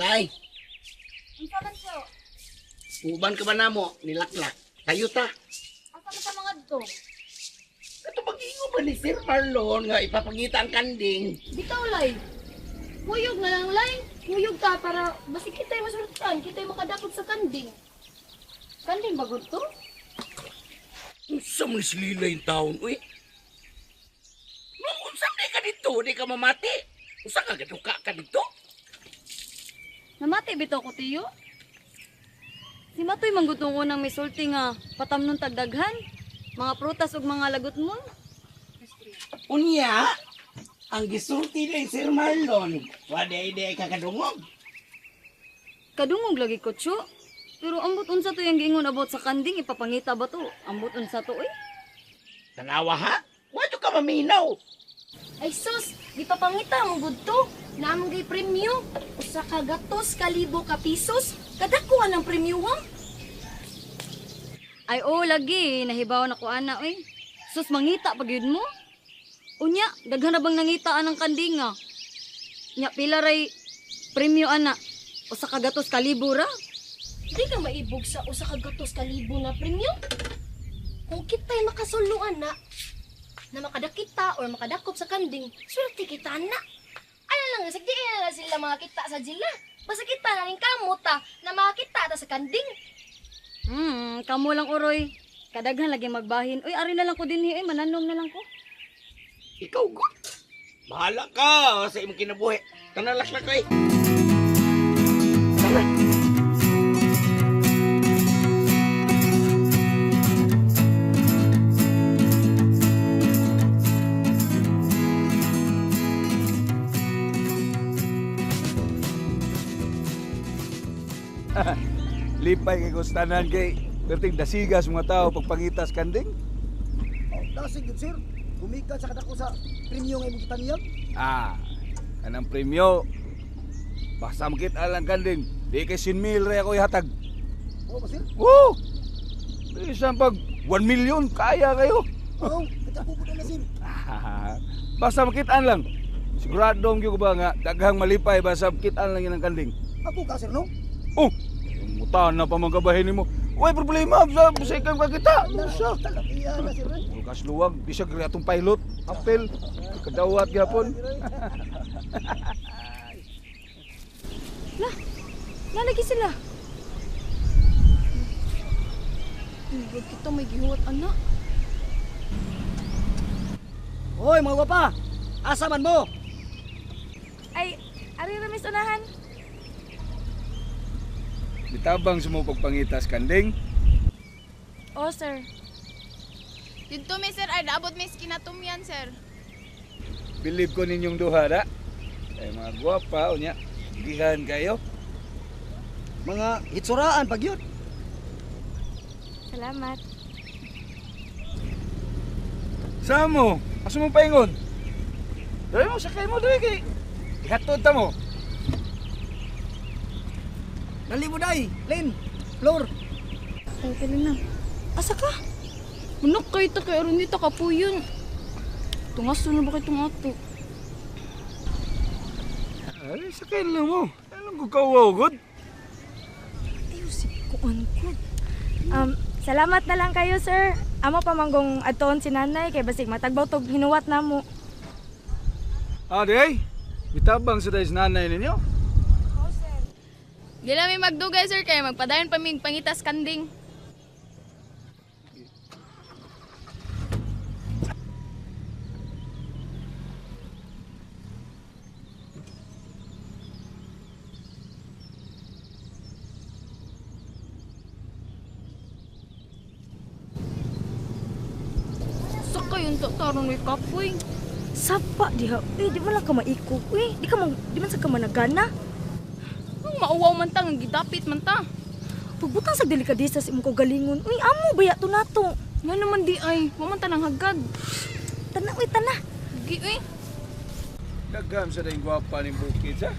Day, Unsa man siya? uban ka ba namo? Nilaklak. Kayo ta. Asa man sa mga dito? Ito mag-ingo ba ni Sir Marlon nga ipapangita ang kanding? Bitaw lay. Kuyog na lang lay. Kuyog ta para basi kita'y masultan, kita'y makadakot sa kanding. Kanding bagod to? Unsa man silila yung taon, uy? Nung unsa di ka dito, di ka mamati. Unsa ka gaduka ka dito? Namati bitaw ko tiyo. Si Matoy manggutungo ng may sulti nga patamnon tagdaghan. Mga prutas ug mga lagot mo. Unya, ang gisulti ni Sir Marlon, wala ka kadungog. Kadungog lagi ko, Chu. Pero ambot unsa to yung giingon about sa kanding, ipapangita ba to? Ambot unsa to, eh? Tanawa ha? Wato ka maminaw. Ay sus, gipapangita mo gud to. Naamong gay premyo. Usa ka gatos ka libo ka pisos. Kadakuan ang premyo ha? Ay oo lagi, nahibaw na ko ana oy. Sus mangita pag yun mo. Unya, daghan na bang nangitaan ang kandinga? Nya pila ray premyo ana. Usa ka gatos ka libo ra. Di ka maibog sa usa ka gatos ka libo na premyo. Kung kita'y makasuluan na makadakita or makadakop sa kanding, swerte kita na. Ano lang, sagdiin na sila mga kita sa jila. Basta kita na rin kamuta na makakita ta sa kanding. Kamo lang uroy. Kadaghan lagi magbahin. Uy, ari na lang ko din eh, mananong na lang ko. Ikaw, good. Bahala ka sa imong kinabuhi. Tanalaklak ka eh. Tara. Lipay kay kustanan kay perting dasigas mga tao pagpangitas kanding. Dasig yun, sir. Gumikan sa kadako sa premyo nga imong gitaniyag. Kanang premyo. Basta makita lang kanding, di kay 100,000 rin ako ihatag. Oo ba, sir? Woo! Isang pag 1 million, kaya kayo. Oo, katapupod na, sir. Basta makitaan lang. Sigurado ko ba nga, daghang malipay, basta makitaan lang yun ang kanding. Ako ka, sir, no? Oh! Mutaan na pa mga kabahin mo. Uy, problema, sa ikang kakita. Ano siya? Talakiyan na, sir. Lukas luwag, di siya kaya itong pilot. Apel, kadawat gapon. Nalagi sila. Huwag kita may gihuwat, anak. Hoy, mga wapa! Asa man mo? Ay, ari ramis unahan. Bitabang sa mo pagpangitas kanding. Oh, sir. Dito mi sir, ay naabot mi kinatumyan sir. Believe ko ninyong duha da. Ay mga gwapa, unya. Gihan kayo. Mga hitsuraan pag yun. Salamat. Samo, aso mo paingon. Dali mo, sakay mo dali kay. Ihatod ta mo. Dali mo, day. Lane, floor. Ay, pala na. Asa ka? Manok kayo ito kay Aronita ka po yun. Tungas na ba kayo itong ato? Ay, sakay lang mo. Anong kukawaw, god? Ayos, kuan ko. Salamat na lang kayo, sir. Amo pa manggong adtoon si nanay kay basig matagbaw tog hinuwat namo. Day, bitabang sa dahil nanay ninyo. Di lang mi magdugay sir kay magpadayon pa mi pangitas kanding. Saka yun taron may kapoy. Sapa diha. Di man lang ka maiko. Di man sa ka managana. Ang mauwaw man ta, ang gidapit man ta. Pagbutang sa delikadesa sa imong kagalingon. Amo baya to nato. Nga naman di ay, waman ta nang hagad. Tana, tana. Gi uy. Dagam sa dahil gwapa ni Bukid, ha?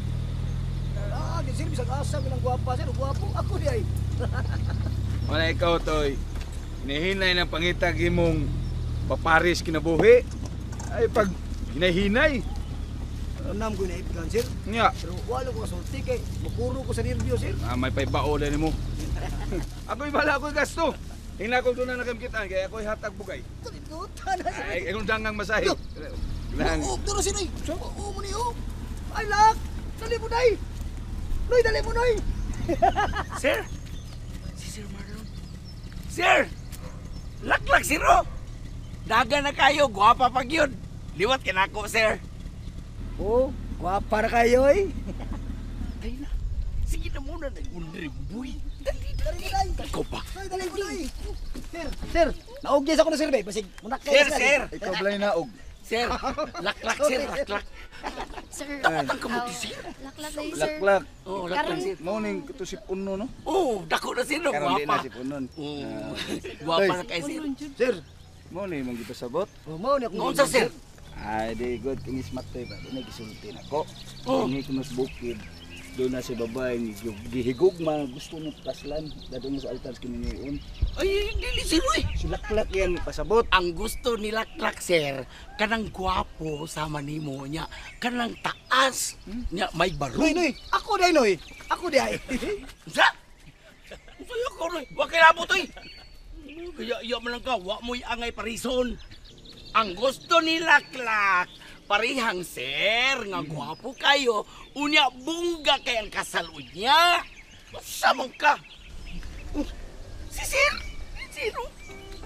Di sir, bisag asa bilang gwapa, sir. Gwapo ako di ay. Wala ikaw, Toy. Hinihinay ng pangitag imong paparis kinabuhi. Ay, pag hinahinay, Anam ko na ipgan, sir. Nya, Pero wala ko kasulti kay mapuro ko sa nervyo, sir. may paibao din mo. Ako'y bala ako'y gasto. Hingna ko doon na nakamkitaan, kaya ako'y hatag bugay. Kalitutan na, sir. Ay, kung dangang masahe. Lang. Oo, pero si Noy. Oo mo ni, oh. Ay, lak. Dali mo, Noy. Noy, dali mo, Noy. Sir! Si Sir Marlon. Sir! Laklak, siro! Daga na kayo, guwapa pag yun. Liwat kinako, sir. Oh, gwapa na kayo, eh. Ay na. Sige na muna, nag-undri, boy. Dali, Dali mo, Noy. Ikaw pa. Noy, dali mo, Noy. Sir, naugyas ako na, sir, be. Basig, munak kayo. Sir! Ikaw balay naog. Sir! Laklak, sir, laklak. Sir, Ang kamuti, sir. laklak na yun, sir. Laklak. Oh, laklak, sir. Morning, ito si Puno, no? Oh, dako na sino, Karon di na guwapa. si Punon. Oh, guwapa na kayo, sir. Sir, Morning, mong gito sabot. oh, mau ni ako. Noon sa sir. Ay, di good. Kingis matay ba? Doon gisulti na ko. Oh. Hindi ko mas bukid. Doon na si babae, gihigugma. Gusto mo paslan. Dadong mo sa altar kiniyon. Ay, dili, siro eh. Silaklak yan, pasabot. Ang gusto ni Laklak, sir, kanang gwapo sama nimo niya, kanang taas niya may baro. Noy, Noy. Ako day, Noy. Ako day. Sa? Usayo ko rin. Wa kay labot oy. Kaya iya man lang ka, wa mo'y angay parison. Ang gusto ni Laklak, parihang sir, nga gwapo kayo, unya bungga kay ang kasalud niya. Samang ka. Si sir? Sino?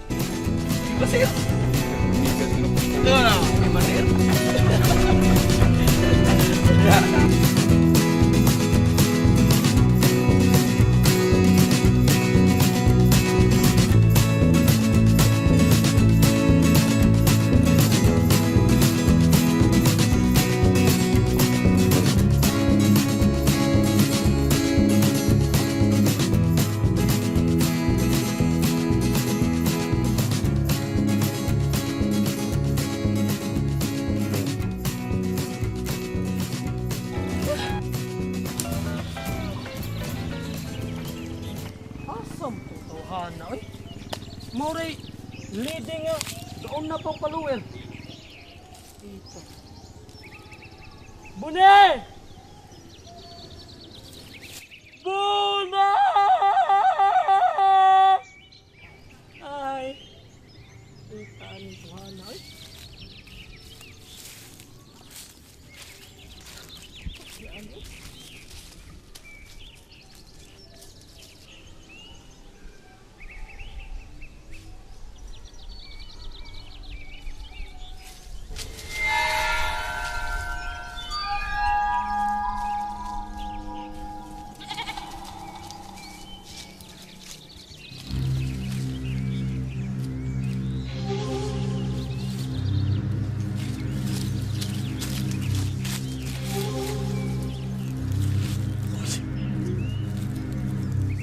Di ba sir? Di ba sir? Asam po tawhana, oy. Mauray, leading nga. Doon na pong paluwer. Ito. Bune! Bune! Ay. Ito, ano tawhana, oy. Yan, oy.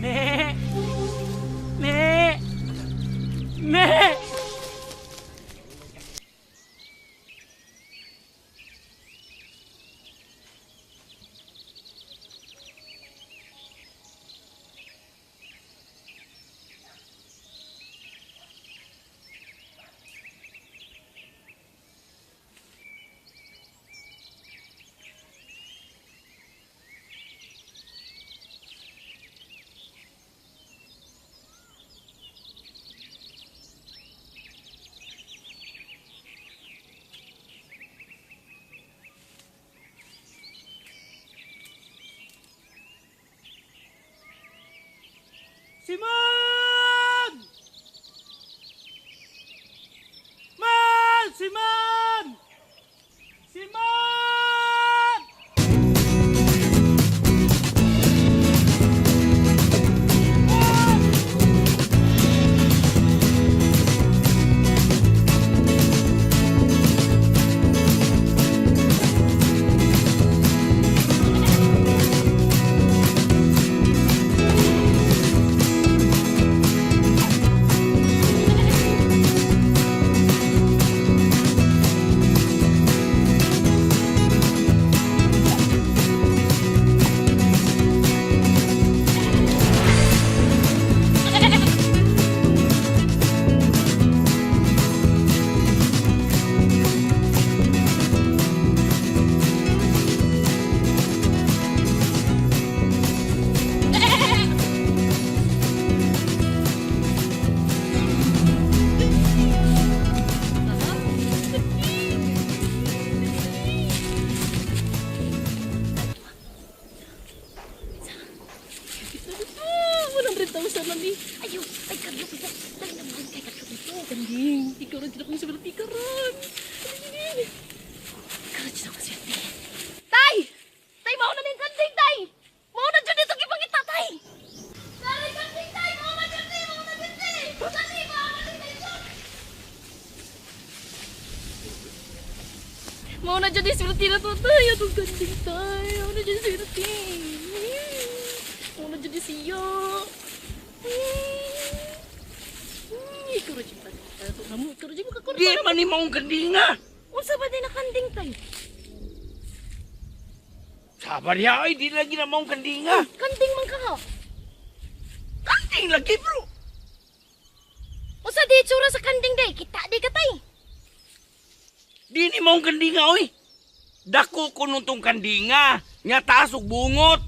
Me! Me! Me! Simon! Man! Simon! Simon! kanding. Ikaw rin akong swerte karon. Ikaw rin akong swerte. Tay! Tay, mauna din kanding, tay! Mauna dyan dito kipangita, tay! Tay, kanding, tay! Mauna dyan, tay! Mauna dyan, tay! Kanding, mauna din, tay! Mauna dyan din swerte na to, tay. Atong kanding, tay. Mauna dyan swerte. Mauna dyan din siya. Ikaw rin yung pagkakato na mo. Ikaw rin yung kakuro. Di man ni maong kandinga. Unsa ba din na kanding, tay? Sabar ya, ay, di lagi na maong kandinga. Kanding man ka ha. Kanding lagi, bro. Usa di itsura sa kanding, day. Kita di ka, tay. Di ni maong kandinga, oy. Dako ko nung tong kandinga. Nga taas og bungot.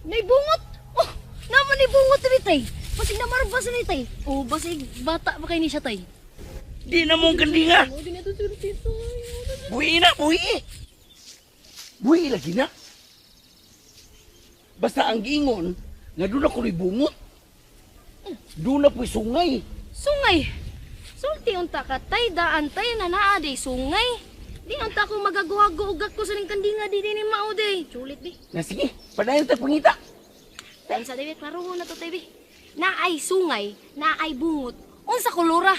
May bungot. Oh, naman ni bungot rin, tay. Basig na marabas ni tay. O, basig bata ba kayo ni siya, tay? Di na maong kandinga. O, di na ito swerte, tay. Buhi na, buhi. Buhi lagi na. Basta ang gingon, nga doon ako ni bungot. Doon na po'y sungay. Sungay. Sulti unta ka, tay. Daan, tay. Nanaa, day. Sungay. Di unta ko magaguhag-ugak ko sa ning kandinga. Di ni mao, day. Sulit, day. Na sige, padayon tayo pangita. Tan sa day, klaro na to, tay, day. Naay sungay, naay bungot. Unsa kulura?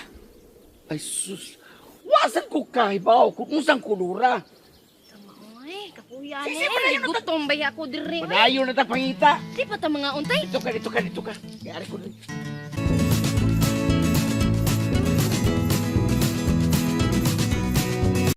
Ay sus, wasan ko kahibaw kung unsang kulura. Ay, kapuya Sige, ni. padayon na Gutom ba ako dire? Padayon na tayo pangita. Di pa ta mga untay. Dito ka, dito ka, dito ka. Kaya ko rin.